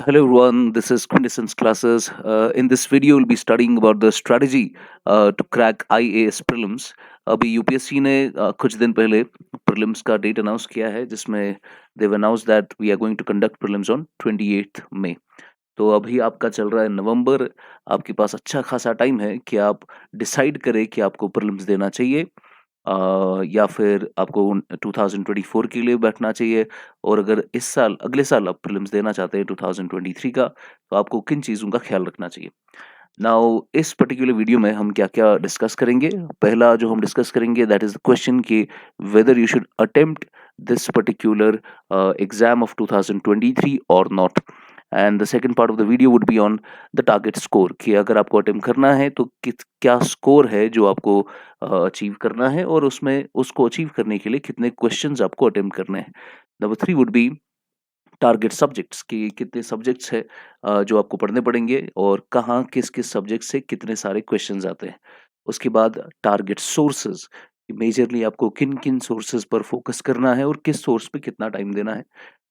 Hello everyone, this is Quintessence Classes. In this video, we'll be studying about the strategy to crack IAS prelims. अभी UPSC ने कुछ दिन पहले prelims का date announce किया है जिसमें they've announced that we are going to conduct prelims on 28th मई. तो अभी आपका चल रहा है नवंबर. आपके पास अच्छा खासा टाइम है कि आप डिसाइड करें कि आपको prelims देना चाहिए या फिर आपको 2024 के लिए बैठना चाहिए. और अगर इस साल अगले साल आप प्रीलिम्स देना चाहते हैं 2023 का, तो आपको किन चीज़ों का ख्याल रखना चाहिए. नाउ इस पर्टिकुलर वीडियो में हम क्या-क्या डिस्कस करेंगे. पहला जो हम डिस्कस करेंगे दैट इज़ द क्वेश्चन कि whether you should attempt this particular exam of 2023 और not. And the second part of the video would be on the target score कि अगर आपको अटेम्प्ट करना है तो क्या स्कोर है जो आपको अचीव करना है और उसमें उसको अचीव करने के लिए कितने क्वेश्चंस आपको अटेम्प्ट करने हैं. Number 3 would be target subjects कि कितने सब्जेक्ट्स है जो आपको पढ़ने पड़ेंगे और कहाँ किस-किस सब्जेक्ट से कितने सारे क्वेश्चंस आते हैं. उसके बाद टारगेट सोर्सेज़ मेजरली आपको किन-किन सोर्सेज़ पर फोकस करना है और किस सोर्स पे कितना टाइम देना है.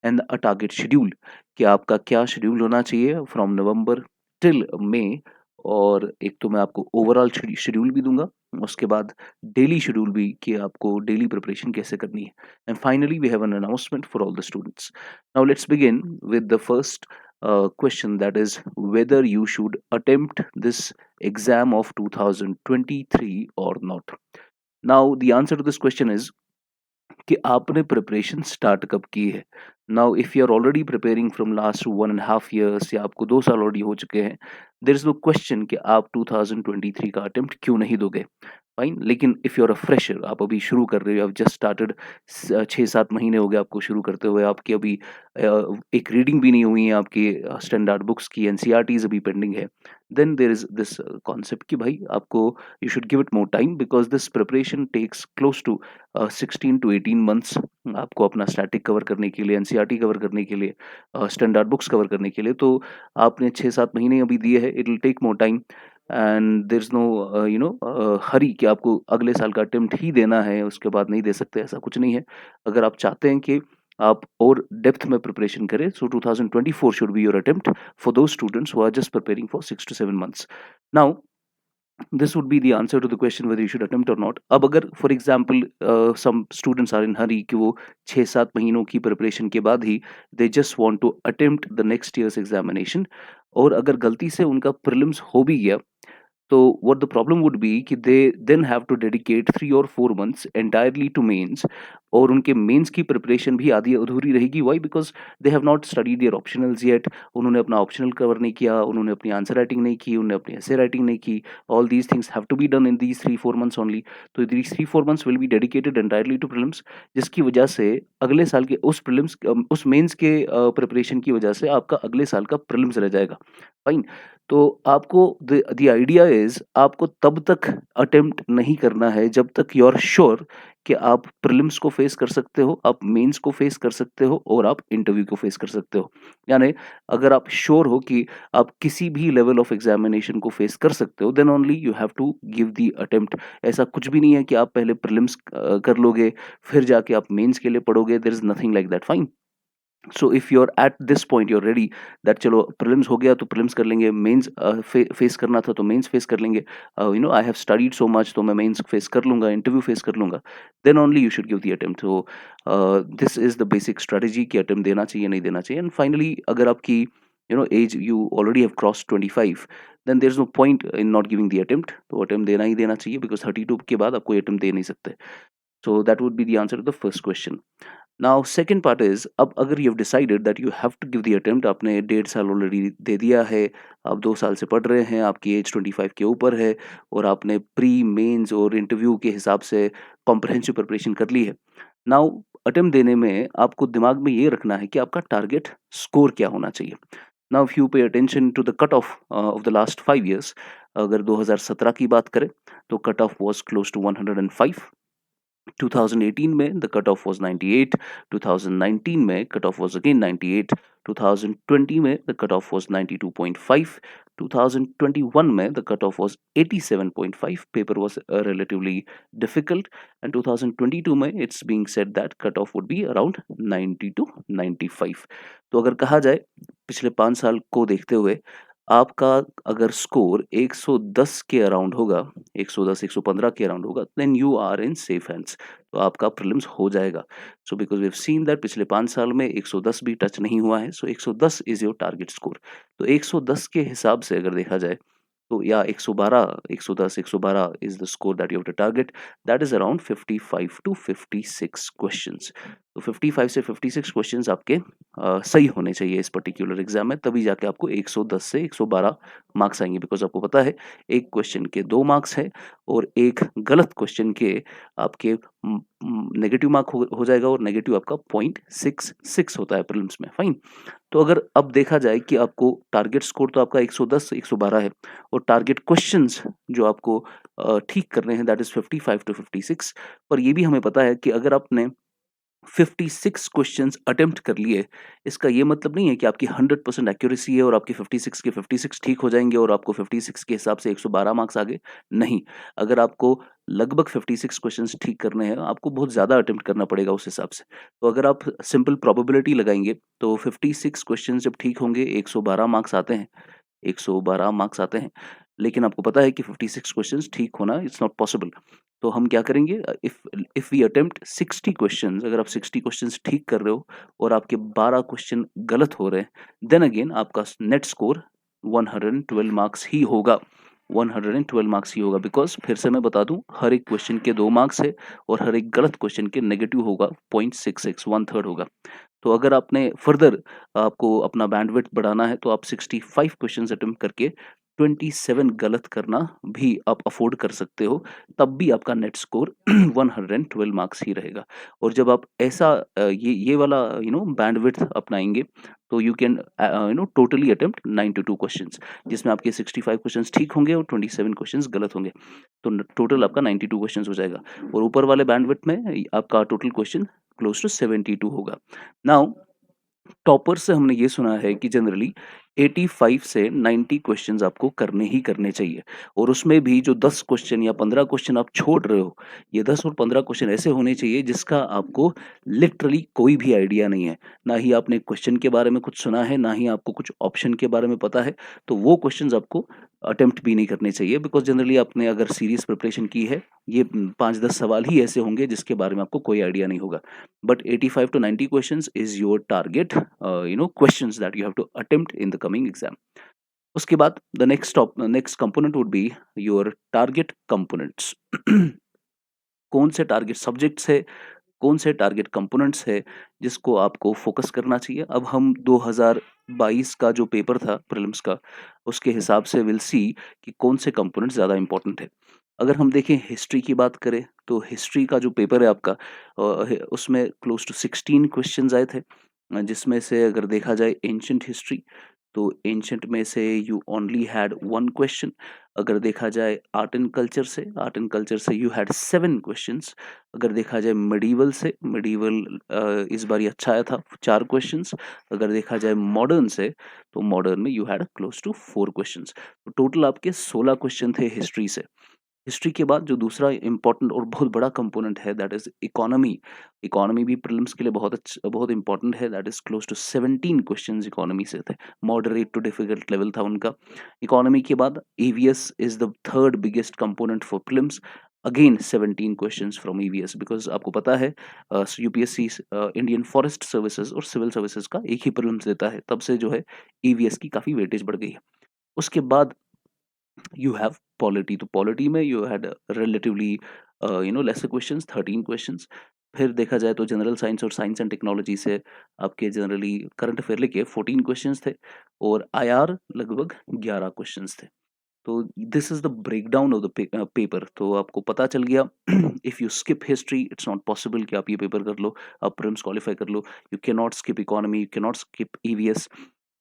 एंड अ टारगेट शेड्यूल कि आपका क्या शेड्यूल होना चाहिए फ्रॉम नवंबर टिल मई. और एक तो मैं आपको ओवरऑल शेड्यूल भी दूँगा. उसके बाद डेली शेड्यूल भी कि आपको डेली प्रिपरेशन कैसे करनी है. And finally we have an announcement for all the students. Now let's begin with the first question, that is whether you should attempt this exam of 2023 or not. Now the answer to this question is कि आपने preparation start कब की है. Now if you are already preparing from last 1.5 years या आपको 2 साल already हो चुके हैं, देयर इज नो क्वेश्चन कि आप 2023 का अटेम्प्ट क्यों नहीं दोगे. फाइन. लेकिन if you are a fresher, आप अभी शुरू कर रहे हो, आप जस्ट स्टार्टेड, 6-7 महीने हो गए आपको शुरू करते हुए, आपकी अभी एक रीडिंग भी नहीं हुई है, आपकी स्टैंडर्ड बुक्स की एनसीईआरटीज अभी पेंडिंग है. Then there is this concept कि भाई आपको you should give it more time because this preparation takes close to 16 to 18 months. आपको अपना स्टैटिक कवर करने के लिए, एनसीईआरटी कवर करने के लिए, स्टैंडर्ड बुक्स कवर करने के लिए. तो आपने 6-7 महीने अभी दिए हैं. It will take more time and there is no hurry कि आपको अगले साल का अटेम्प्ट ही देना है, उसके बाद नहीं दे सकते, ऐसा कुछ नहीं है. अगर आप चाहते हैं कि आप और डेप्थ में प्रिपरेशन करें, so 2024 should be your attempt for those students who are just preparing for 6 to 7 months. Now this would be the answer to the question whether you should attempt or not. अब अगर for example some students are in hurry कि वो 6-7 महीनों की preparation के बाद ही they just want to attempt the next year's examination, और अगर गलती से उनका प्रीलिम्स हो भी गया, तो what the problem would be कि they then have to dedicate 3 or 4 months entirely to mains, और उनके मेंस की प्रिपरेशन भी आधी अधूरी रहेगी. Why? Because they have not studied their optionals yet. उन्होंने अपना ऑप्शनल कवर नहीं किया, उन्होंने अपनी आंसर राइटिंग नहीं की, उन्होंने अपनी ऐसे राइटिंग नहीं की. All these things have to be done in these 3-4 months only. तो these 3-4 months will be dedicated entirely to prelims, जिसकी वजह से अगले साल के उस प्रीलिम्स उस मेंस के प्रिपरेशन की वजह से आपका अगले साल का प्रीलिम्स रह जाएगा. फाइन. तो आपको द आइडिया इज आपको तब तक अटेम्प्ट नहीं करना है जब तक यू आर श्योर कि आप प्रीलिम्स को फेस कर सकते हो, आप मेंस को फेस कर सकते हो और आप इंटरव्यू को फेस कर सकते हो. यानी अगर आप श्योर हो कि आप किसी भी लेवल ऑफ एग्जामिनेशन को फेस कर सकते हो, then only you have to give the attempt. ऐसा कुछ भी नहीं है कि आप पहले प्रीलिम्स कर लोगे फिर जाके आप मेंस के लिए पढ़ोगे. There is nothing like that. Fine. So if you are at this point, you are ready that चलो प्रीलिम्स हो गया तो प्रीलिम्स कर लेंगे, मेंस फेस करना था तो मेंस फेस कर लेंगे, I have studied so much तो मैं मेंस फेस कर लूंगा, इंटरव्यू फेस कर लूंगा, then only you should give the attempt. तो this is the basic strategy कि अटेम्प्ट देना चाहिए नहीं देना चाहिए. एंड फाइनली अगर आपकी age you already have cross 25, then there is no point in not giving the attempt. तो अटेम्प्ट देना ही देना चाहिए बिकॉज 32 के बाद आप कोई अटेम्प्ट दे नहीं सकते. So that would be the answer to the first question. Now second part is, अब अगर you have decided that you have to give the attempt, आपने 1.5 साल ऑलरेडी दे दिया है, आप 2 साल से पढ़ रहे हैं, आपकी एज 25 के ऊपर है और आपने प्री मेंस और इंटरव्यू के हिसाब से कॉम्प्रहेंसिव प्रिपरेशन कर ली है. नाउ अटेम्प्ट देने में आपको दिमाग में ये रखना है कि आपका टारगेट स्कोर क्या होना चाहिए. Now if you pay attention to the cut off of the last 5 years, अगर 2017 की बात करें तो cut off was close to 105. 2018 में द कट ऑफ वाज 98, 2019 में कट ऑफ वाज अगेन 98, 2020 में द कट ऑफ वाज 92.5, 2021 में the cut of was 87.5. Paper was relatively difficult, and 2022 में it's being said that cut off would be around 90 to 95. तो अगर कहा जाए पिछले 5 साल को देखते हुए आपका अगर स्कोर 110 के अराउंड होगा, 110, 115 के अराउंड होगा, then you are in safe hands. तो आपका प्रीलिम्स हो जाएगा। So because we have seen that पिछले 5 साल में 110 भी टच नहीं हुआ है, सो 110 इज़ योर टारगेट स्कोर। तो 110 के हिसाब से अगर देखा जाए तो या 112, 110, 112 is the score that you have to target. That is around 55 to 56 questions. तो 55 से 56 क्वेश्चंस आपके सही होने चाहिए इस पर्टिकुलर एग्जाम में, तभी जाके आपको 110 से 112 मार्क्स आएंगे। बिकॉज आपको पता है एक क्वेश्चन के 2 मार्क्स है और एक गलत क्वेश्चन के आपके नेगेटिव मार्क हो जाएगा, और नेगेटिव आपका 0.66 होता है प्रीलिम्स में। फाइन। तो अगर अब देखा जाए कि आपको टारगेट स्कोर तो आपका 110 112 है, और टारगेट क्वेश्चंस जो आपको ठीक करने हैं दैट इज 55 टू 56। पर ये भी हमें पता है कि अगर आपने 56 क्वेश्चंस अटेम्प्ट कर लिए, इसका ये मतलब नहीं है कि आपकी 100% एक्यूरेसी है और आपके 56 के 56 ठीक हो जाएंगे और आपको 56 के हिसाब से 112 मार्क्स आ गए। नहीं, अगर आपको लगभग 56 क्वेश्चंस ठीक करने हैं, आपको बहुत ज़्यादा अटेम्प्ट करना पड़ेगा उस हिसाब से। तो अगर आप सिंपल प्रोबेबिलिटी लगाएंगे तो 56 क्वेश्चंस जब ठीक होंगे 112 मार्क्स आते हैं, 112 मार्क्स आते हैं। लेकिन आपको पता है कि 56 क्वेश्चंस ठीक होना इट्स नॉट पॉसिबल। तो हम क्या करेंगे, इफ वी अटेम्प्ट 60 क्वेश्चंस, अगर आप 60 क्वेश्चंस ठीक कर रहे हो और आपके 12 क्वेश्चन गलत हो रहे हैं, देन अगेन आपका नेट स्कोर 112 मार्क्स ही होगा। 112 मार्क्स ही होगा, बिकॉज फिर से मैं बता दूं, हर एक क्वेश्चन के 2 मार्क्स है और हर एक गलत क्वेश्चन के नेगेटिव होगा 0.66, 1/3 होगा। तो अगर आपने फर्दर आपको अपना बैंडविड्थ बढ़ाना है तो आप 65 क्वेश्चंस अटेम्प्ट करके 27 गलत करना भी आप अफोर्ड कर सकते हो, तब भी आपका नेट स्कोर 112 मार्क्स ही रहेगा। और जब आप ऐसा ये वाला बैंडविड्थ अपनाएंगे, तो you can totally attempt 92 questions, जिसमें आपके 65 क्वेश्चंस ठीक होंगे और 27 क्वेश्चंस गलत होंगे। तो टोटल आपका 92 क्वेश्चंस हो जाएगा, और ऊपर वाले बैंडविड्थ में आपका टोटल क्वेश्चन क्लोज टू 72 होगा। नाउ टॉपर से हमने ये सुना है कि जनरली 85 से 90 क्वेश्चंस आपको करने ही करने चाहिए, और उसमें भी जो 10 क्वेश्चन या 15 क्वेश्चन आप छोड़ रहे हो, ये 10 और 15 क्वेश्चन ऐसे होने चाहिए जिसका आपको लिटरली कोई भी आइडिया नहीं है। ना ही आपने क्वेश्चन के बारे में कुछ सुना है, ना ही आपको कुछ ऑप्शन के बारे में पता है, तो वो क्वेश्चंस आपको अटेम्प्ट भी नहीं करने चाहिए। बिकॉज जनरली आपने अगर सीरियस प्रिपरेशन की है, ये 5-10 सवाल ही ऐसे होंगे जिसके बारे में आपको कोई आइडिया नहीं होगा। But 85 to 90 questions is your target, questions that you have to attempt in the coming exam. उसके बाद the next component would be your target components. कौन से टारगेट सब्जेक्ट्स है, कौन से टारगेट कंपोनेंट्स है जिसको आपको फोकस करना चाहिए। अब हम 2022 का जो पेपर था प्रीलिम्स का, उसके हिसाब से विल सी कि कौन से कंपोनेंट्स ज़्यादा इंपॉर्टेंट है। अगर हम देखें हिस्ट्री की बात करें, तो हिस्ट्री का जो पेपर है आपका, उसमें क्लोज टू 16 क्वेश्चंस आए थे, जिसमें से अगर देखा जाए एंशंट हिस्ट्री, तो एंशंट में से यू ओनली हैड 1 क्वेश्चन। अगर देखा जाए आर्ट एंड कल्चर से यू हैड 7 क्वेश्चंस। अगर देखा जाए मिडीवल से, मिडीवल इस बार ये अच्छा आया था, 4 क्वेश्चंस। अगर देखा जाए मॉडर्न से, तो मॉडर्न में you had close to 4 questions. तो टोटल आपके 16 क्वेश्चन थे हिस्ट्री से। हिस्ट्री के बाद जो दूसरा इम्पोर्टेंट और बहुत बड़ा कंपोनेंट है दैट इज इकोनॉमी। इकोनॉमी भी प्रीलिम्स के लिए बहुत इंपॉर्टेंट है, that is close to 17 questions economy से थे। मॉडरेट टू डिफिकल्ट लेवल था उनका। इकोनॉमी के बाद EVS is the third biggest component for prelims, again 17 questions from EVS, because आपको पता है यूपीएससी इंडियन फॉरेस्ट सर्विसेज और सिविल सर्विसेज का एक ही प्रीलिम्स देता है, तब से जो है ईवीएस की काफी वेटेज बढ़ गई है। उसके बाद you have polity, तो polity में you had relatively lesser questions, 13 questions। फिर देखा जाए तो जनरल साइंस और साइंस एंड टेक्नोलॉजी से आपके जनरली करंट अफेयर लेके 14 क्वेश्चंस थे, और आईआर लगभग 11 क्वेश्चंस थे। तो this is the breakdown of the paper. तो आपको पता चल गया if you skip history it's not possible कि आप ये पेपर कर लो, आप प्रीलिम्स क्वालिफाई कर लो। You can not skip economy, you can not skip EVS.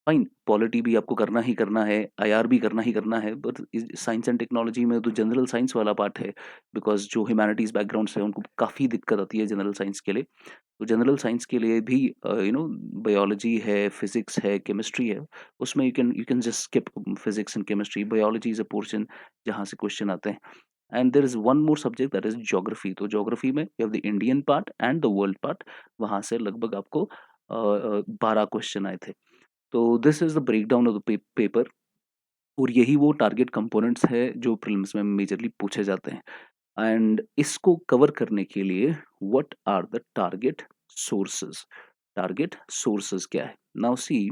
Fine, polity भी आपको करना ही करना है, आईआर भी करना ही करना है, बट साइंस एंड टेक्नोलॉजी में तो जनरल साइंस वाला पार्ट है, बिकॉज जो ह्यूमैनिटीज बैकग्राउंड से उनको काफ़ी दिक्कत आती है जनरल साइंस के लिए। तो जनरल साइंस के लिए भी बायोलॉजी है, फिजिक्स है, केमिस्ट्री है, उसमें you can just skip physics and chemistry. Biology is a portion जहाँ से क्वेश्चन आते हैं। And there is one more subject that is geography. तो ज्योग्राफी में you have the Indian part and the world part, वहाँ से लगभग आपको 12 क्वेश्चन आए थे। तो this is the breakdown of the paper और यही वो टारगेट कंपोनेंट्स है जो प्रीलिम्स में मेजरली पूछे जाते हैं। एंड इसको कवर करने के लिए what are the target sources क्या है? नाउ सी,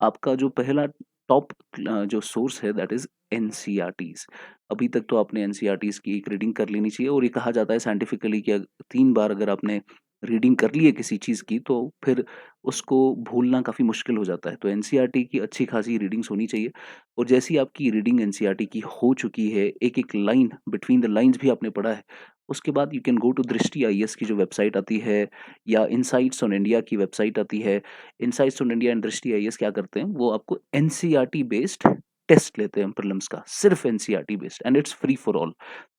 आपका जो पहला टॉप जो सोर्स है दैट इज एनसीईआरटीज। अभी तक तो आपने एनसीईआरटीज की एक रीडिंग कर लेनी चाहिए और ये कहा जाता है साइंटिफिकली कि 3 बार अगर आपने रीडिंग कर ली है किसी चीज़ की तो फिर उसको भूलना काफ़ी मुश्किल हो जाता है। तो एनसीईआरटी की अच्छी खासी रीडिंग्स होनी चाहिए और जैसी आपकी रीडिंग एनसीईआरटी की हो चुकी है, एक-एक लाइन बिटवीन द लाइन्स भी आपने पढ़ा है, उसके बाद यू कैन गो टू दृष्टि आईएएस की जो वेबसाइट आती है या इनसाइट्स ऑन इंडिया की वेबसाइट आती है। इनसाइट्स ऑन इंडिया एंड दृष्टि आईएएस क्या करते हैं, वो आपको एनसीईआरटी बेस्ड टेस्ट लेते हैं प्रीलिम्स का, सिर्फ NCERT based and it's free for all.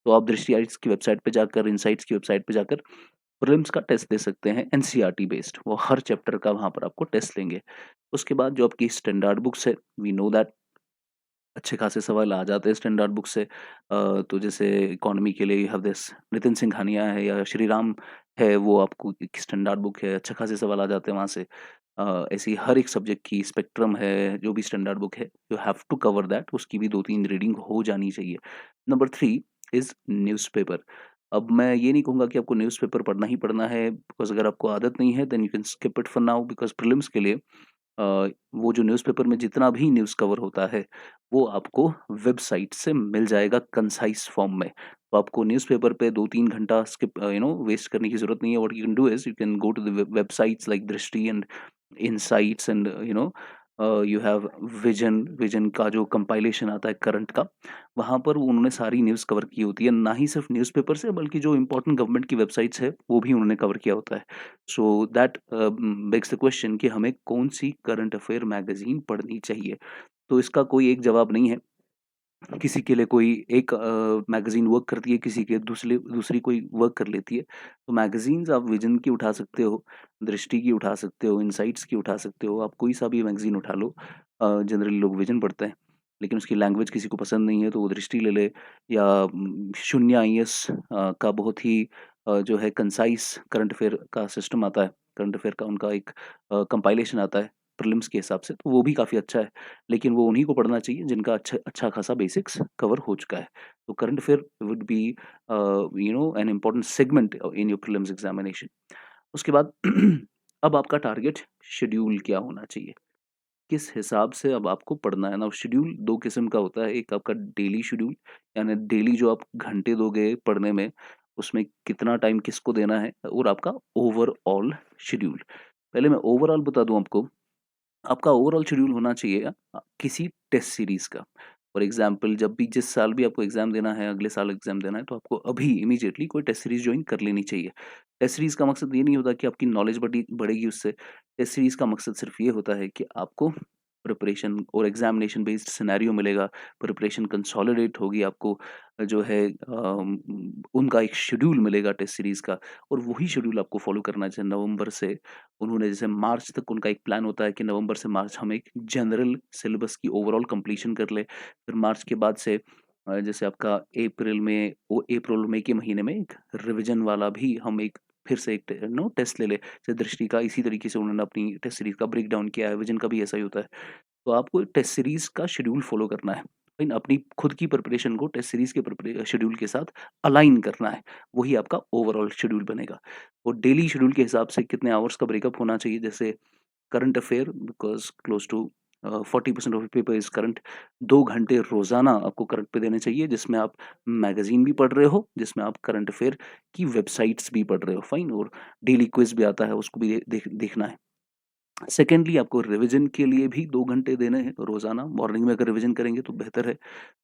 तो आप दृष्टि आईएएस की वेबसाइट पे जाकर, इनसाइट्स की वेबसाइट पे जाकर प्रीलिम्स का टेस्ट दे सकते हैं एनसीईआरटी बेस्ड। वो हर चैप्टर का वहाँ पर आपको टेस्ट लेंगे। उसके बाद जो आपकी स्टैंडर्ड बुक्स है, वी नो दैट अच्छे खासे सवाल आ जाते हैं स्टैंडर्ड बुक से। तो जैसे इकोनॉमी के लिए you have this Nitin Singhania है या श्री राम है, वो आपको एक स्टैंडर्ड बुक है, अच्छे खासे सवाल आ जाते हैं वहाँ से। ऐसे ही हर एक सब्जेक्ट की स्पेक्ट्रम है, जो भी स्टैंडर्ड बुक है, you have to cover that, उसकी भी 2-3 रीडिंग हो जानी चाहिए। Number 3 is newspaper. अब मैं ये नहीं कहूँगा कि आपको न्यूज़पेपर पढ़ना ही पढ़ना है, बिकॉज़ अगर आपको आदत नहीं है then you can skip it for now, because prelims के लिए वो जो न्यूज़पेपर में जितना भी न्यूज़ कवर होता है, वो आपको वेबसाइट से मिल जाएगा कंसाइज़ फॉर्म में। तो आपको न्यूज़पेपर पे 2-3 घंटा स्किप वेस्ट करने की ज़रूरत नहीं है। What you can do is you can go to the websites like Drishti and Insights and you have Vision का जो कंपाइलेशन आता है करंट का, वहाँ पर उन्होंने सारी न्यूज़ कवर की होती है। ना ही सिर्फ़ न्यूज़पेपर से, बल्कि जो इम्पोर्टेंट गवर्नमेंट की वेबसाइट्स है, वो भी उन्होंने कवर किया होता है। So that bags the question कि हमें कौन-सी करंट अफेयर मैगज़ीन पढ़नी चाहिए? तो इसका कोई एक जवाब नहीं है। किसी के लिए कोई एक मैगज़ीन वर्क करती है, किसी के दूसरी कोई वर्क कर लेती है। तो मैगज़ीन्स आप विज़न की उठा सकते हो, दृष्टि की उठा सकते हो, इनसाइट्स की उठा सकते हो, आप कोई-सा भी मैगज़ीन उठा लो। जनरली लोग विज़न पढ़ते हैं, लेकिन उसकी लैंग्वेज किसी को पसंद नहीं है तो वो दृष्टि ले ले, या शून्य आईएएस का बहुत ही जो है कंसाइज़ करंट अफेयर का सिस्टम आता है, करंट अफेयर का उनका एक कंपाइलेशन आता है प्रीलिम्स के हिसाब से, तो वो भी काफ़ी अच्छा है। लेकिन वो उन्हीं को पढ़ना चाहिए जिनका अच्छा अच्छा खासा बेसिक्स कवर हो चुका है। तो current affair would be an important segment in your prelims examination. उसके बाद अब आपका टारगेट शेड्यूल क्या होना चाहिए? किस हिसाब से अब आपको पढ़ना है ना? शेड्यूल 2 किस्म का होता है, एक आपका डेली शेड्यूल, यानी डेली जो आप घंटे दोगे पढ़ने में, उसमें कितना टाइम किसको देना है, और आपका ओवरऑल शेड्यूल। पहले मैं ओवरऑल बता दूँ आपको, आपका ओवरऑल शेड्यूल होना चाहिए किसी टेस्ट सीरीज़ का। फॉर एग्ज़ाम्पल, जब भी जिस साल भी आपको एग्ज़ाम देना है, अगले साल एग्ज़ाम देना है, तो आपको अभी इमीडिएटली कोई टेस्ट सीरीज़ जॉइन कर लेनी चाहिए। टेस्ट सीरीज़ का मकसद ये नहीं होता कि आपकी नॉलेज बढ़ेगी उससे। टेस्ट सीरीज़ का मकसद सिर्फ़ ये होता है कि आपको प्रिपरेशन और एग्ज़ामिनेशन बेस्ड सिनेरियो मिलेगा, प्रिपरेशन कंसोलिडेट होगी, आपको जो है उनका एक शेड्यूल मिलेगा टेस्ट सीरीज़ का, और वही शेड्यूल आपको फ़ॉलो करना है। जैसे नवंबर से उन्होंने, जैसे मार्च तक उनका एक प्लान होता है कि नवंबर से मार्च हम एक जनरल सिलेबस की ओवरऑल कंप्लीशन कर लें। फिर मार्च के बाद से जैसे आपका अप्रैल मई के महीने में एक रिवीजन वाला भी हम एक फिर से एक टेस्ट ले लें। जैसे दृष्टि का इसी तरीके से उन्होंने अपनी टेस्ट सीरीज़ का ब्रेक डाउन किया है, विज़न का भी ऐसा ही होता है। तो आपको टेस्ट सीरीज़ का शेड्यूल फ़ॉलो करना है। लेकिन अपनी खुद की प्रिपरेशन को टेस्ट सीरीज़ के शेड्यूल के साथ अलाइन करना है। वही आपका ओवरऑल शेड्यूल बनेगा। और डेली शेड्यूल के हिसाब से कितने आवर्स का ब्रेकअप होना चाहिए, जैसे current affair, because close to 40% of paper is current. 2 घंटे रोज़ाना आपको करंट पे देने चाहिए, जिसमें आप मैगज़ीन भी पढ़ रहे हो, जिसमें आप करंट अफेयर की वेबसाइट्स भी पढ़ रहे हो, फाइन, और डेली क्विज़ भी आता है, उसको भी देखना है। सेकेंडली, आपको रिवीजन के लिए भी 2 घंटे देने हैं रोज़ाना। मॉर्निंग में अगर रिवीजन करेंगे तो बेहतर है।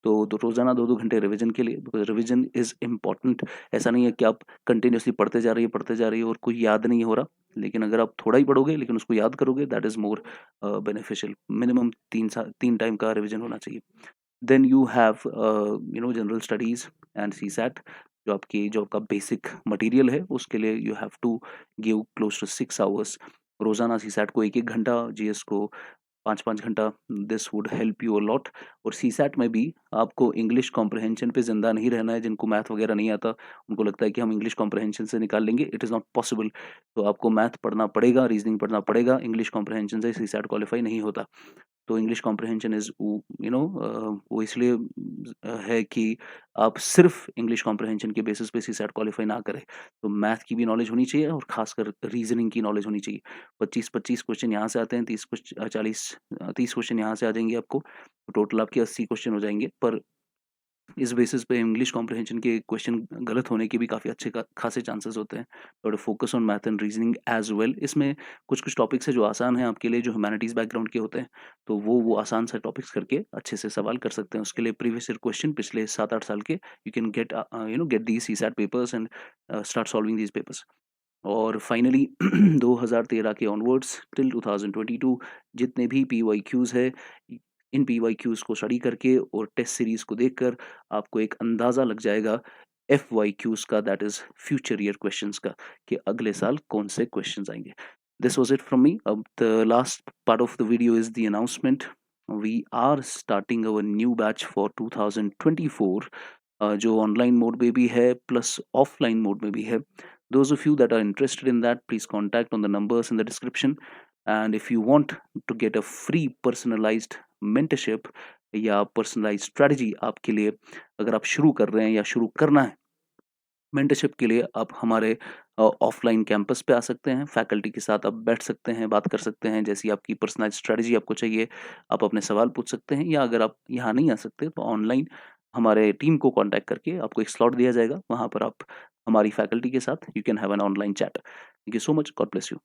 तो रोज़ाना 2-2 घंटे रिवीजन के लिए, बिकॉज़ रिवीजन इज़ इम्पोर्टेंट। ऐसा नहीं है कि आप कंटिन्यूअसली पढ़ते जा रही है और कोई याद नहीं हो रहा। लेकिन अगर आप थोड़ा ही पढ़ोगे लेकिन उसको याद करोगे, that is more beneficial. Minimum 3 time का रिवीजन होना चाहिए। Then you have general studies and CSAT, जो आपका बेसिक मटेरियल है, उसके लिए you have to give close to 6 hours. रोज़ाना सीसैट को 1-1 घंटा, जीएस को 5-5 घंटा, this would help you a lot. और सीसैट में भी आपको इंग्लिश कॉम्प्रिहेंशन पे ज़िंदा नहीं रहना है। जिनको मैथ वगैरह नहीं आता, उनको लगता है कि हम इंग्लिश कॉम्प्रिहेंशन से निकाल लेंगे, इट इज़ नॉट पॉसिबल। तो आपको मैथ पढ़ना पड़ेगा, रीज़निंग पढ़ना पड़ेगा, इंग्लिश कॉम्प्रिहेंशन से सीसैट क्वालीफाई नहीं होता। तो इंग्लिश कॉम्प्रिहेंशन इज़ वो इसलिए है कि आप सिर्फ़ इंग्लिश कॉम्प्रिहेंशन के बेसिस पे सीसैट क्वालीफाई ना करें। तो मैथ की भी नॉलेज होनी चाहिए और ख़ासकर रीज़निंग की नॉलेज होनी चाहिए। 25-25 क्वेश्चन यहाँ से आते हैं, 30 क्वेश्चन यहाँ से आ जाएँगे आपको, तो टोटल आपके 80 क्वेश्चन हो जाएँगे। पर इस बेसिस पे इंग्लिश कॉम्प्रिहेंशन के क्वेश्चन गलत होने के भी काफ़ी अच्छे खासे चांसेस होते हैं। और focus on math and reasoning as well. इसमें कुछ कुछ टॉपिक्स है जो आसान हैं आपके लिए, जो ह्यूमैनिटीज़ बैकग्राउंड के होते हैं, तो वो आसान से टॉपिक्स करके अच्छे से सवाल कर सकते हैं। उसके लिए प्रीवियस ईयर क्वेश्चन पिछले 7-8 साल के you can get these CSAT papers and start solving these papers. और फाइनली 2013 के ऑनवर्ड्स टिल 2022 जितने भी पीवाईक्यूज़ है, इन पीवाईक्यूज़ को स्टडी करके और टेस्ट सीरीज़ को देखकर आपको एक अंदाज़ा लग जाएगा एफवाईक्यूज़ का, that is future year questions का, कि अगले साल कौन से क्वेश्चंस आएँगे। This was it from me. अब the last part of the video is the announcement. We are starting our new batch for 2024, जो ऑनलाइन मोड में भी है प्लस ऑफलाइन मोड में भी है। Those of you that are interested in that, please contact on the numbers in the description. And if you want to get a free personalized mentorship या personalized strategy आपके लिए, अगर आप शुरू कर रहे हैं या शुरू करना है, मेंटरशिप के लिए आप हमारे ऑफलाइन कैंपस पे आ सकते हैं। फैकल्टी के साथ आप बैठ सकते हैं, बात कर सकते हैं, जैसी आपकी पर्सनलाइज्ड स्ट्रैटेजी आपको चाहिए, आप अपने सवाल पूछ सकते हैं। या अगर आप यहाँ नहीं आ सकते तो ऑनलाइन हमारे टीम को कॉन्टैक्ट करके आपको एक स्लॉट दिया जाएगा। वहाँ पर आप हमारी फैकल्टी के साथ you can have an online chat. Thank you so much. God bless you.